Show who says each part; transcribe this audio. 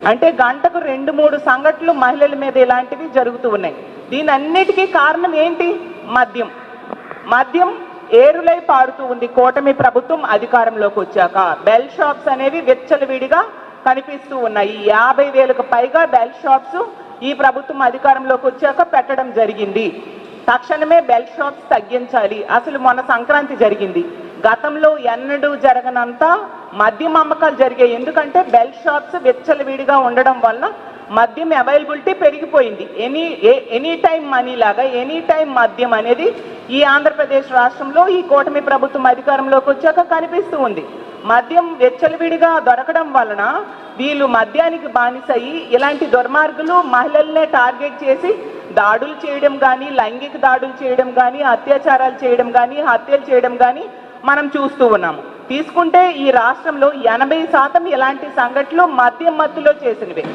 Speaker 1: అంటే గంటకు 2-3 సంఘటనలు మహిళల మీద ఇలాంటివి జరుగుతూ ఉన్నాయి. దీని అన్నిటికీ కారణం ఏంటి? మద్యం ఏరులై పారుతూ ఉంది. కూటమి ప్రభుత్వం అధికారంలోకి వచ్చాక బెల్ షాప్స్ అనేవి విచ్చలవిడిగా కనిపిస్తూ ఉన్నాయి. 50,000కు పైగా బెల్ షాప్స్ ఈ ప్రభుత్వం అధికారంలోకి వచ్చాక పెట్టడం జరిగింది. తక్షణమే బెల్ షాప్స్ తగ్గించాలి. అసలు మొన్న సంక్రాంతి జరిగింది, గతంలో ఎన్నడూ జరగనంత మద్యం అమ్మకాలు జరిగాయి. ఎందుకంటే బెల్ షాప్స్ విచ్చలవిడిగా ఉండడం వల్ల మద్యం అవైలబిలిటీ పెరిగిపోయింది. ఎనీ టైం మనీ లాగా ఎనీ టైం మద్యం అనేది ఈ ఆంధ్రప్రదేశ్ రాష్ట్రంలో ఈ కూటమి ప్రభుత్వం అధికారంలోకి వచ్చాక కనిపిస్తూ ఉంది. మద్యం విచ్చలవిడిగా దొరకడం వలన వీళ్ళు మద్యానికి బానిసయ్యి ఇలాంటి దుర్మార్గులు మహిళల్నే టార్గెట్ చేసి దాడులు చేయడం కానీ, లైంగిక దాడులు చేయడం కానీ, అత్యాచారాలు చేయడం కానీ, హత్యలు చేయడం కానీ మనం చూస్తూ ఉన్నాము. తీసుకుంటే ఈ రాష్ట్రంలో 80% ఇలాంటి సంఘటనలు మద్యం మత్తులో చేసినవే.